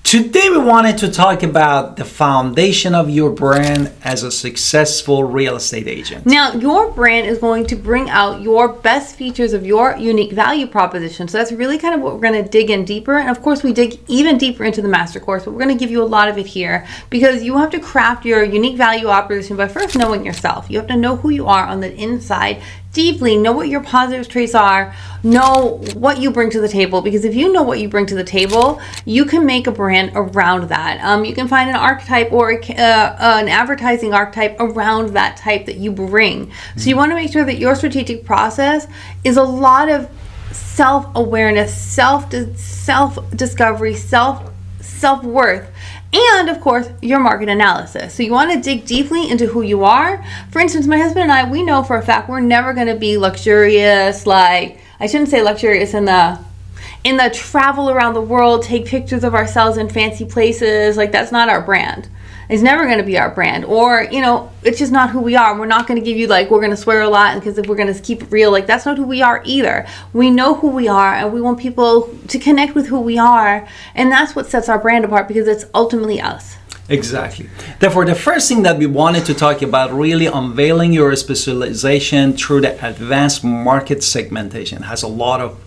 Today we wanted to talk about the foundation of your brand as a successful real estate agent. Now, your brand is going to bring out your best features of your unique value proposition. So that's really kind of what we're going to dig in deeper. And of course, we dig even deeper into the master course, but we're going to give you a lot of it here because you have to craft your unique value proposition by first knowing yourself. You have to know who you are on the inside deeply, know what your positive traits are, know what you bring to the table, because if you know what you bring to the table, you can make a brand around that. You can find an archetype or an advertising archetype around that type that you bring. So you want to make sure that your strategic process is a lot of self-awareness, self-discovery, self-worth, and of course your market analysis. So you want to dig deeply into who you are. For instance, my husband and I, we know for a fact we're never going to be luxurious, like I shouldn't say luxurious in the travel around the world, take pictures of ourselves in fancy places. Like, that's not our brand. It's never going to be our brand, or it's just not who we are. We're not going to give you we're going to swear a lot, because if we're going to keep it real, that's not who we are either. We know who we are, and we want people to connect with who we are, and that's what sets our brand apart, because it's ultimately us. Exactly. Therefore, the first thing that we wanted to talk about, really unveiling your specialization through the advanced market segmentation, has a lot of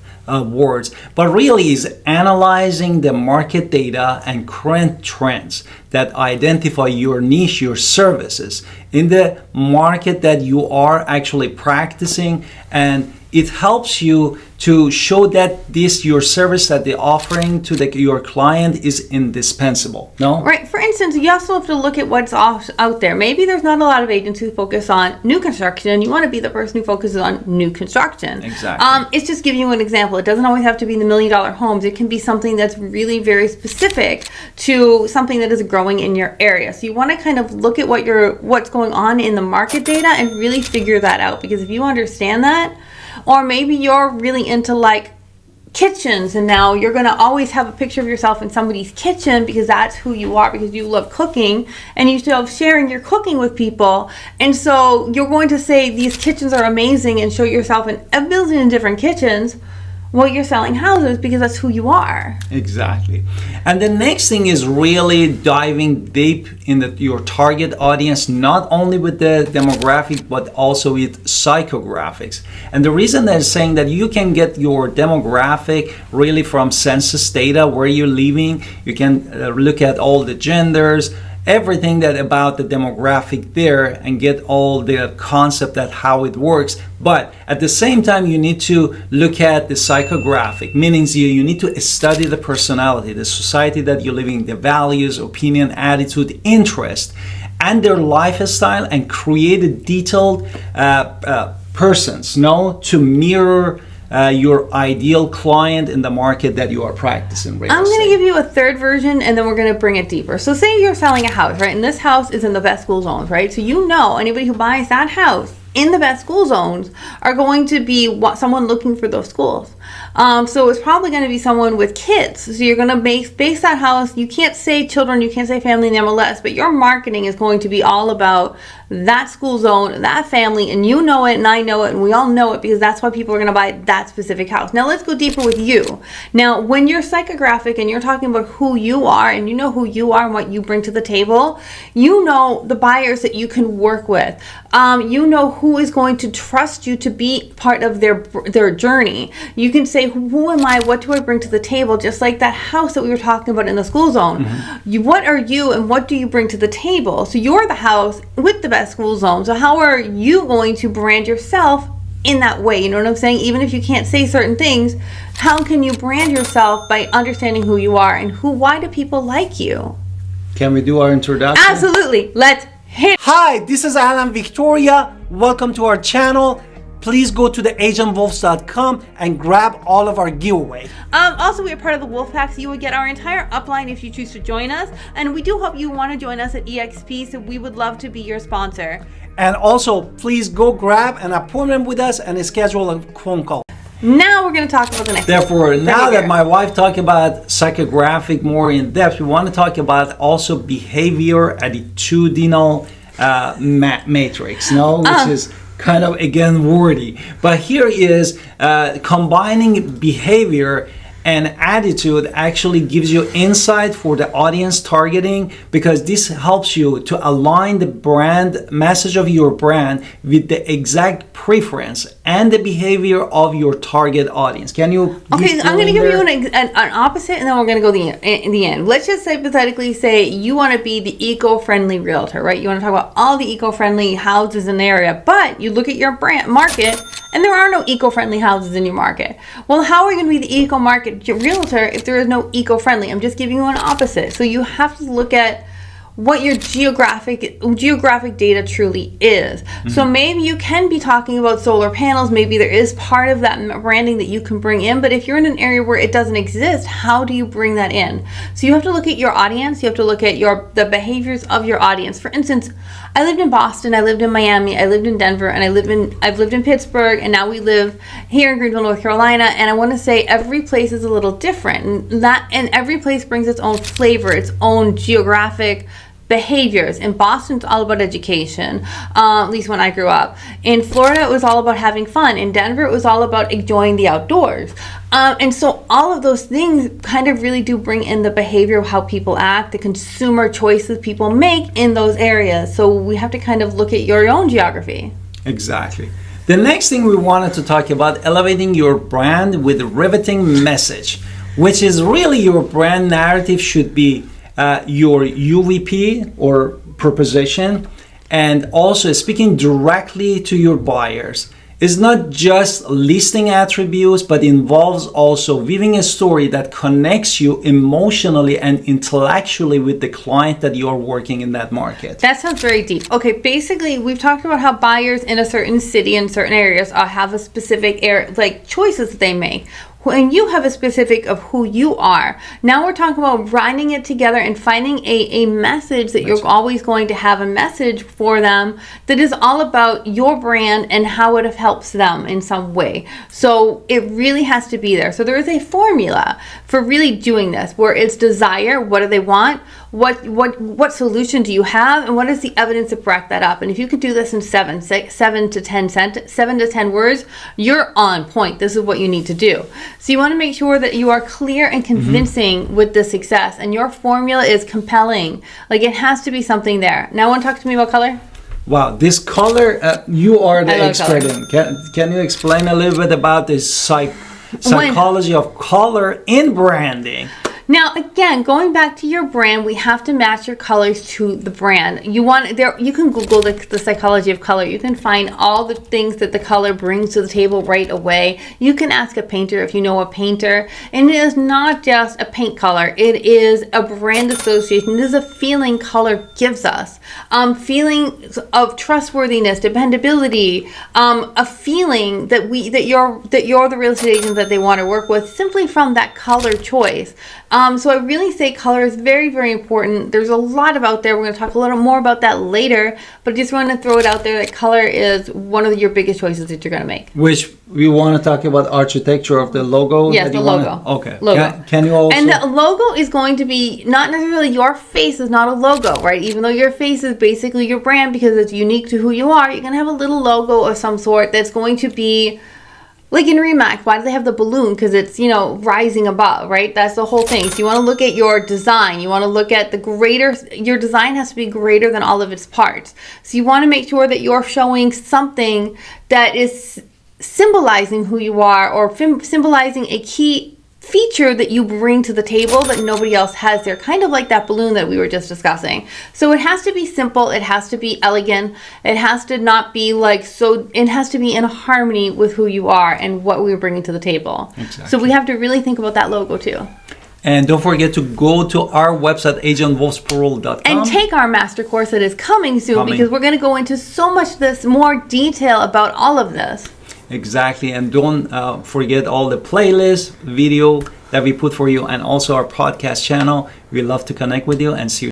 words, but really is analyzing the market data and current trends that identify your niche, your services in the market that you are actually practicing, and it helps you to show that your service that they're offering to your client is indispensable. No? Right. For instance, you also have to look at what's out there. Maybe there's not a lot of agents who focus on new construction, and you want to be the person who focuses on new construction. Exactly. It's just giving you an example. It doesn't always have to be the $1 million homes. It can be something that's really very specific to something that is growing in your area. So you want to kind of look at what's going on in the market data and really figure that out, because if you understand that, or maybe you're really into kitchens, and now you're going to always have a picture of yourself in somebody's kitchen because that's who you are, because you love cooking and you love sharing your cooking with people. And so you're going to say these kitchens are amazing and show yourself in a billion different kitchens. Well, you're selling houses because that's who you are. Exactly. And the next thing is really diving deep in your target audience, not only with the demographic, but also with psychographics. And the reason they're saying that you can get your demographic really from census data, where you're living. You can look at all the genders, everything that about the demographic there, and get all the concept that how it works. But at the same time, you need to look at the psychographic, meaning you need to study the personality, the society that you're living, the values, opinion, attitude, interest, and their lifestyle, and create a detailed persons, to mirror your ideal client in the market that you are practicing real estate. I'm going to give you a third version, and then we're going to bring it deeper. So say you're selling a house, right? And this house is in the best school zones, right? So anybody who buys that house in the best school zones are going to be someone looking for those schools. So it's probably going to be someone with kids. So you're going to base that house. You can't say children, you can't say family in MLS, but your marketing is going to be all about that school zone, that family, and you know it, and I know it, and we all know it, because that's why people are going to buy that specific house. Now let's go deeper with you. Now, when you're psychographic and you're talking about who you are, and you know who you are and what you bring to the table, you know the buyers that you can work with. You know who is going to trust you to be part of their journey. You can say, who am I? What do I bring to the table? Just like that house that we were talking about in the school zone. Mm-hmm. What are you, and what do you bring to the table? So you're the house with the best school zone. So how are you going to brand yourself in that way? You know what I'm saying? Even if you can't say certain things, how can you brand yourself by understanding who you are and why do people like you? Can we do our introduction? Absolutely. Let's hit. Hi, this is Alan Victoria. Welcome to our channel. Please go to theagentwolves.com and grab all of our giveaway. Also, we are part of the Wolfpack, so you would get our entire upline if you choose to join us. And we do hope you want to join us at EXP, so we would love to be your sponsor. And also, please go grab an appointment with us and schedule a phone call. Now we're going to talk about the next Therefore, now that my wife talked about psychographic more in depth, we want to talk about also behavior attitudinal matrix, which is kind of again wordy. But here is combining behavior and attitude actually gives you insight for the audience targeting, because this helps you to align the brand message of your brand with the exact preference and the behavior of your target audience. Can you? Okay, I'm going to give you an opposite, and then we're going to go in the end. Let's just hypothetically say you want to be the eco-friendly realtor, right? You want to talk about all the eco-friendly houses in the area, but you look at your brand market, and there are no eco-friendly houses in your market. Well, how are you going to be the eco-market realtor if there is no eco-friendly? I'm just giving you an opposite. So you have to look at what your geographic data truly is. So maybe you can be talking about solar panels, maybe there is part of that branding that you can bring in, but if you're in an area where it doesn't exist, how do you bring that in? So you have to look at your audience, you have to look at the behaviors of your audience. For instance, I lived in Boston, I lived in Miami, I lived in Denver, and I've lived in Pittsburgh, and now we live here in Greenville, North Carolina, and I want to say every place is a little different, and every place brings its own flavor, its own geographic behaviors. In Boston, it's all about education, at least when I grew up. In Florida, it was all about having fun. In Denver, it was all about enjoying the outdoors. And so all of those things kind of really do bring in the behavior of how people act, the consumer choices people make in those areas. So we have to kind of look at your own geography. Exactly. The next thing we wanted to talk about, elevating your brand with riveting message, which is really your brand narrative should be your UVP or proposition, and also speaking directly to your buyers. It's not just listing attributes, but involves also weaving a story that connects you emotionally and intellectually with the client that you're working in that market. That sounds very deep. Okay, basically, we've talked about how buyers in a certain city in certain areas have a specific choices that they make. When you have a specific of who you are, now we're talking about grinding it together and finding a message that you're always going to have a message for them that is all about your brand and how it helps them in some way. So it really has to be there. So there is a formula for really doing this, where it's desire, what do they want, what solution do you have, and what is the evidence to back that up. And if you could do this in 7 to 10 words, you're on point. This is what you need to do. So you want to make sure that you are clear and convincing with the success, and your formula is compelling. Like, it has to be something there. Now, want to talk to me about color? Wow, this color, you are the expert in. Can you explain a little bit about this psychology of color in branding? Now, again, going back to your brand, we have to match your colors to the brand. You can Google the psychology of color. You can find all the things that the color brings to the table right away. You can ask a painter if you know a painter. And it is not just a paint color. It is a brand association. It is a feeling color gives us. Feeling of trustworthiness, dependability, a feeling that you're the real estate agent that they want to work with simply from that color choice. So I really say color is very, very important. There's a lot out there. We're going to talk a little more about that later, but I just want to throw it out there that color is one of your biggest choices that you're going to make. Which we want to talk about architecture of the logo? Yes, the logo. Okay. Logo. Can you also... And the logo is going to be not necessarily your face is not a logo, right? Even though your face is basically your brand because it's unique to who you are, you're going to have a little logo of some sort that's going to be... Like in Remax, why do they have the balloon? Because it's, rising above, right? That's the whole thing. So you want to look at your design. You want to look at your design has to be greater than all of its parts. So you want to make sure that you're showing something that is symbolizing who you are, or symbolizing a key feature that you bring to the table that nobody else has there, kind of like that balloon that we were just discussing. So it has to be simple, it has to be elegant, it has to not be it has to be in harmony with who you are and what we're bringing to the table. Exactly. So we have to really think about that logo too. And don't forget to go to our website, agentwolfspearl.com. And take our master course that is coming soon, because we're going to go into so much more detail about all of this. Exactly, and don't forget all the playlists, video that we put for you, and also our podcast channel. We love to connect with you and see you.